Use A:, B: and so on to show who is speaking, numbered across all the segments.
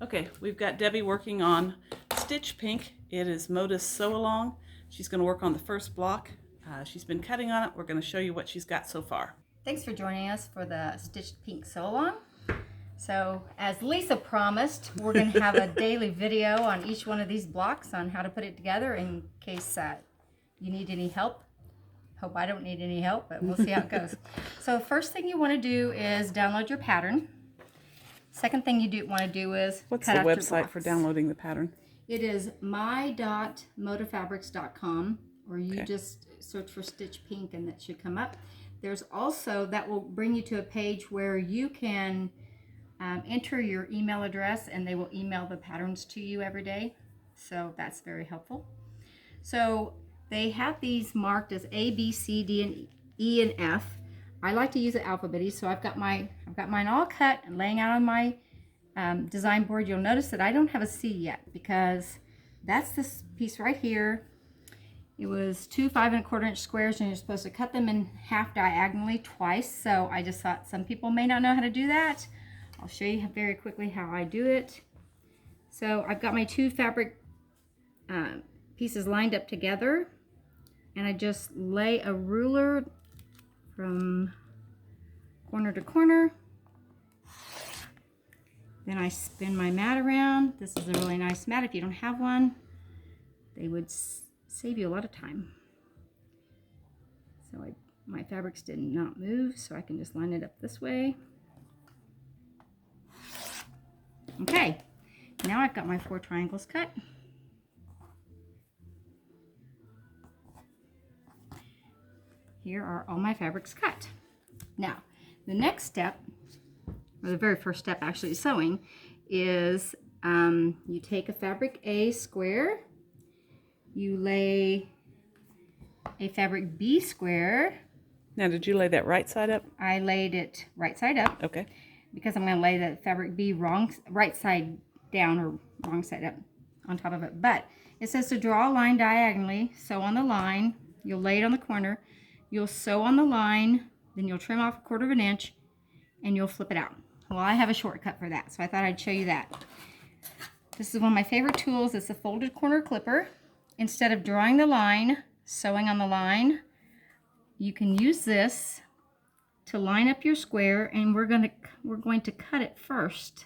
A: Okay, we've got Debbie working on Stitch Pink. It is Moda's Sew Along. She's going to work on the first block. She's been cutting on it. We're going to show you what she's got so far.
B: Thanks for joining us for the Stitched Pink Sew Along. So, as Lisa promised, we're going to have a daily video on each one of these blocks on how to put it together in case you need any help. Hope I don't need any help, but we'll see how it goes. So, first thing you want to do is download your pattern. Second thing you want to do is
A: What's
B: cut
A: the
B: out your
A: website
B: blocks.
A: for downloading the pattern?
B: It is my.modafabrics.com, or you just search for Stitch Pink and that should come up. There's also, that will bring you to a page where you can enter your email address and they will email the patterns to you every day. So that's very helpful. So they have these marked as A, B, C, D, and E, and F. I like to use it alphabetically, so I've got mine all cut and laying out on my design board. You'll notice that I don't have a C yet because that's this piece right here. It was 2 5¼ inch squares, and you're supposed to cut them in half diagonally twice. So I just thought some people may not know how to do that. I'll show you very quickly how I do it. So I've got my 2 fabric pieces lined up together, and I just lay a ruler from corner to corner. Then I spin my mat around. This is a really nice mat. If you don't have one, they would save you a lot of time. So my fabrics did not move, so I can just line it up this way. Okay, now I've got my 4 triangles cut. Here are all my fabrics cut. Now, the next step, or the very first step actually is sewing, is you take a fabric A square, you lay a fabric B square.
A: Now, did you lay that right side up?
B: I laid it right side up.
A: Okay.
B: Because I'm going to lay the fabric B right side down or wrong side up on top of it. But it says to draw a line diagonally, sew on the line, you'll lay it on the corner, you'll sew on the line, then you'll trim off 1/4 inch, and you'll flip it out. Well, I have a shortcut for that, so I thought I'd show you that. This is one of my favorite tools. It's a folded corner clipper. Instead of drawing the line, sewing on the line, you can use this to line up your square, and we're going to cut it first.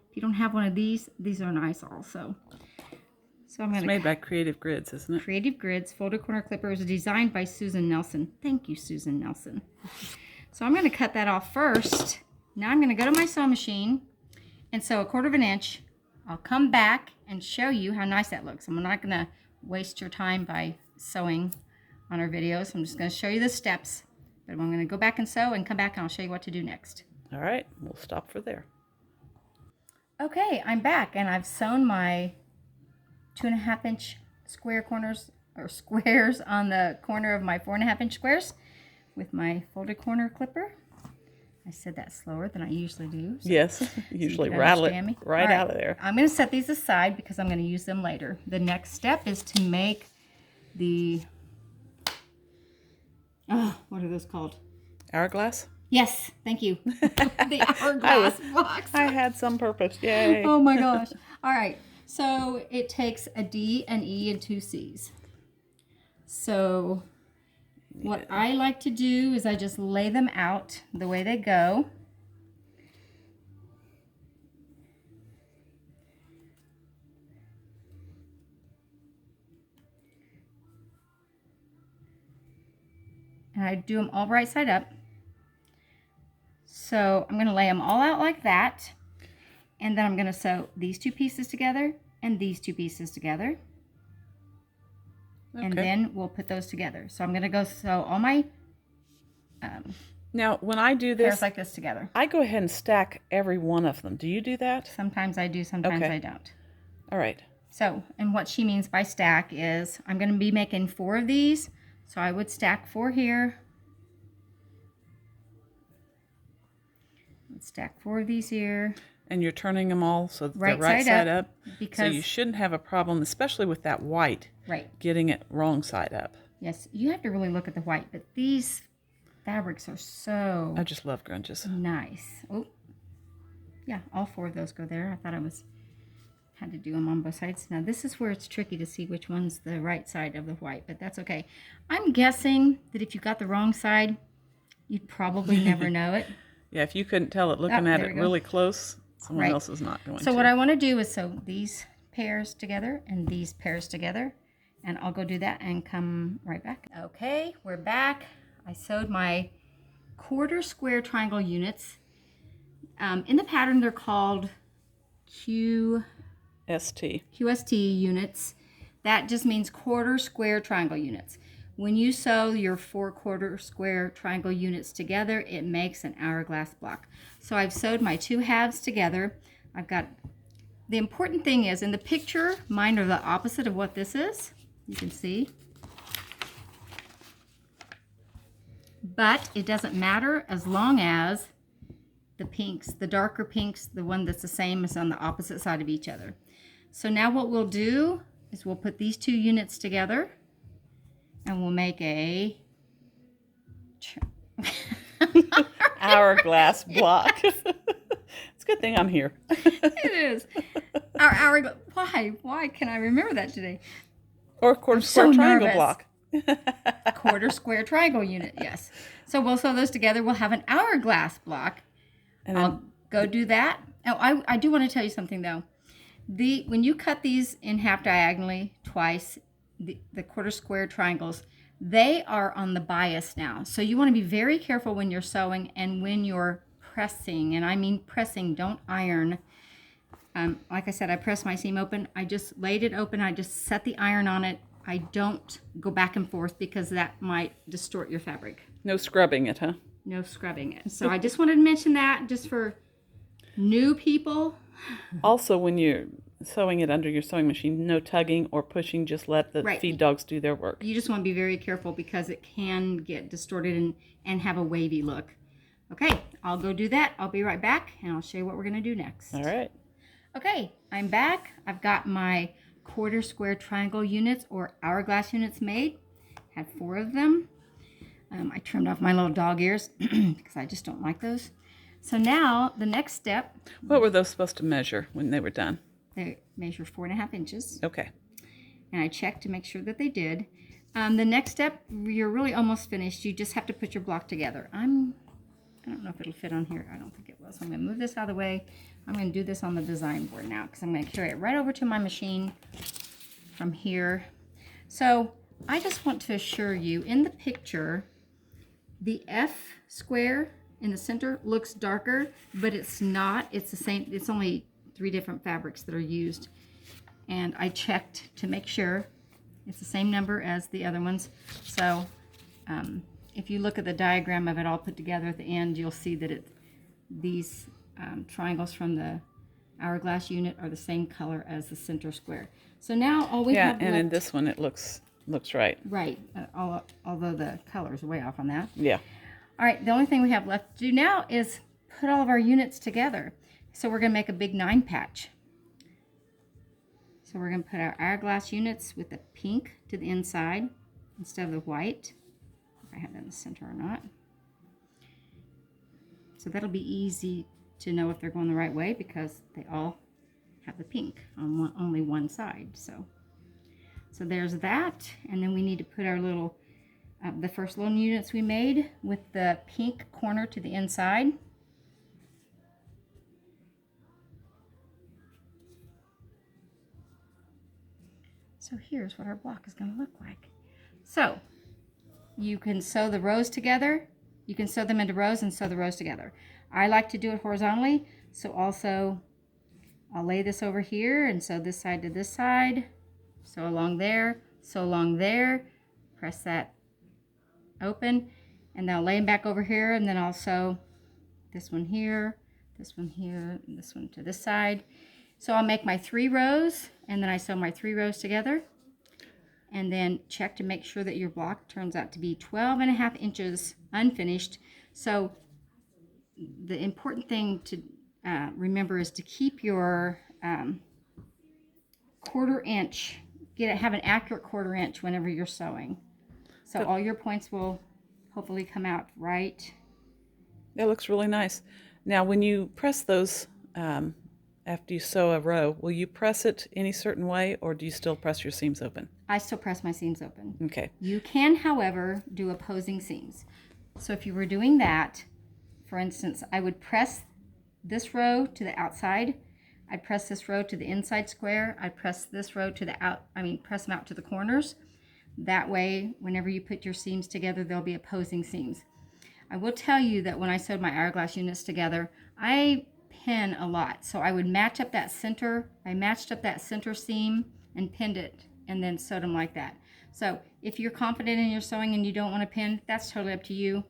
B: If you don't have one of these are nice also. So I'm going to.
A: It's made by Creative Grids, isn't it?
B: Creative Grids folded corner clipper is designed by Susan Nelson. Thank you, Susan Nelson. So I'm going to cut that off first. Now I'm going to go to my sewing machine and sew 1/4 inch. I'll come back and show you how nice that looks. I'm not going to waste your time by sewing on our videos. I'm just going to show you the steps. But I'm going to go back and sew and come back and I'll show you what to do next.
A: All right, we'll stop for there.
B: Okay, I'm back and I've sewn my 2½ inch square corners or squares on the corner of my 4½ inch squares with my folded corner clipper. I said that slower than I usually do. So
A: yes, usually rattle it right out of there.
B: I'm going to set these aside because I'm going to use them later. The next step is to make the, what are those called?
A: Hourglass?
B: Yes, thank you. The hourglass box.
A: I had some purpose. Yay.
B: Oh my gosh. All right. So it takes a D, an E, and 2 C's. So what I like to do is I just lay them out the way they go. And I do them all right side up. So I'm going to lay them all out like that. And then I'm going to sew these 2 pieces together and these 2 pieces together. Okay. And then we'll put those together. So I'm going to go sew all my
A: now, when I do this,
B: pairs like this together.
A: I go ahead and stack every one of them. Do you do that?
B: Sometimes I do, sometimes I don't.
A: All right.
B: So, and what she means by stack is I'm going to be making 4 of these. So I would stack 4 here. Stack 4 of these here.
A: And you're turning them all so that
B: right
A: they're right side up.
B: Because
A: so you shouldn't have a problem, especially with that white.
B: Right.
A: Getting it wrong side up.
B: Yes, you have to really look at the white, but these fabrics are so...
A: I just love grunges.
B: Nice. Oh, yeah, all 4 of those go there. I thought I was had to do them on both sides. Now this is where it's tricky to see which one's the right side of the white, but that's okay. I'm guessing that if you got the wrong side, you'd probably never know it.
A: Yeah, if you couldn't tell it looking at it really close, someone else is not going to.
B: So what I want to do is sew these pairs together and these pairs together, and I'll go do that and come right back. Okay, we're back. I sewed my quarter square triangle units. In the pattern, they're called QST units. That just means quarter square triangle units. When you sew your 4 quarter square triangle units together, it makes an hourglass block. So I've sewed my 2 halves together. I've got, the important thing is, in the picture, mine are the opposite of what this is. You can see. But it doesn't matter as long as the pinks, the darker pinks, the one that's the same is on the opposite side of each other. So now what we'll do is we'll put these 2 units together and we'll make a
A: hourglass block. It's a good thing I'm here.
B: It is. Our hourglass. Why can I remember that today?
A: Or quarter square triangle block.
B: Quarter square triangle unit, yes. So we'll sew those together. We'll have an hourglass block. And I'll go do that. Oh, I do want to tell you something though. When you cut these in half diagonally twice, the quarter square triangles, they are on the bias now. So you want to be very careful when you're sewing and when you're pressing. And I mean pressing, don't iron. Like I said, I pressed my seam open. I just laid it open. I just set the iron on it. I don't go back and forth because that might distort your fabric.
A: No scrubbing it, huh?
B: No scrubbing it. So I just wanted to mention that just for new people.
A: Also, when you're sewing it under your sewing machine, no tugging or pushing. Just let the feed dogs do their work.
B: You just want to be very careful because it can get distorted and have a wavy look. Okay, I'll go do that. I'll be right back and I'll show you what we're going to do next.
A: All right.
B: Okay, I'm back. I've got my quarter square triangle units or hourglass units made. Had 4 of them. I trimmed off my little dog ears because I just don't like those. So now the next step.
A: What were those supposed to measure when they were done?
B: They measure 4.5 inches.
A: Okay.
B: And I checked to make sure that they did. The next step, you're really almost finished. You just have to put your block together. I don't know if it'll fit on here. I don't think it will. So I'm going to move this out of the way. I'm going to do this on the design board now because I'm going to carry it right over to my machine from here. So I just want to assure you, in the picture, the F square in the center looks darker, but it's not. It's the same. It's only 3 different fabrics that are used. And I checked to make sure it's the same number as the other ones. So if you look at the diagram of it all put together at the end, you'll see that these triangles from the hourglass unit are the same color as the center square. So now all we have left,
A: and in this one it looks right.
B: Right, although the color is way off on that.
A: Yeah.
B: All right, the only thing we have left to do now is put all of our units together. So we're going to make a big 9 patch. So we're going to put our hourglass units with the pink to the inside instead of the white. If I have that in the center or not. So that'll be easy to know if they're going the right way because they all have the pink on only one side. So there's that, and then we need to put our little, the first little units we made with the pink corner to the inside. So here's what our block is going to look like. So you can sew the rows together. You can sew them into rows and sew the rows together. I like to do it horizontally, so also I'll lay this over here and sew this side to this side, sew along there, press that open, and then I'll lay them back over here, and then I'll sew this one here, and this one to this side. So I'll make my 3 rows, and then I sew my 3 rows together, and then check to make sure that your block turns out to be 12.5 inches unfinished. So the important thing to remember is to keep your 1/4 inch, have an accurate 1/4 inch whenever you're sewing. So all your points will hopefully come out right.
A: It looks really nice. Now when you press those after you sew a row, will you press it any certain way, or do you still press your seams open?
B: I still press my seams open.
A: Okay.
B: You can, however, do opposing seams. So if you were doing that, for instance, I would press this row to the outside. I'd press this row to the inside square. I'd press this row to the press them out to the corners. That way, whenever you put your seams together, there'll be opposing seams. I will tell you that when I sewed my hourglass units together, I pin a lot. So I would match up that center. I matched up that center seam and pinned it and then sewed them like that. So if you're confident in your sewing and you don't want to pin, that's totally up to you.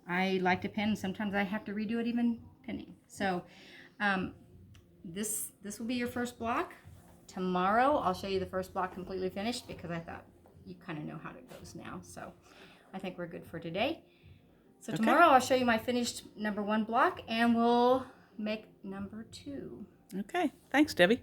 B: I like to pin, and sometimes I have to redo it even pinning. So this will be your first block. Tomorrow I'll show you the first block completely finished, because I thought you kind of know how it goes now. So I think we're good for today. So tomorrow I'll show you my finished number 1 block, and we'll make number 2.
A: Okay. Thanks, Debbie.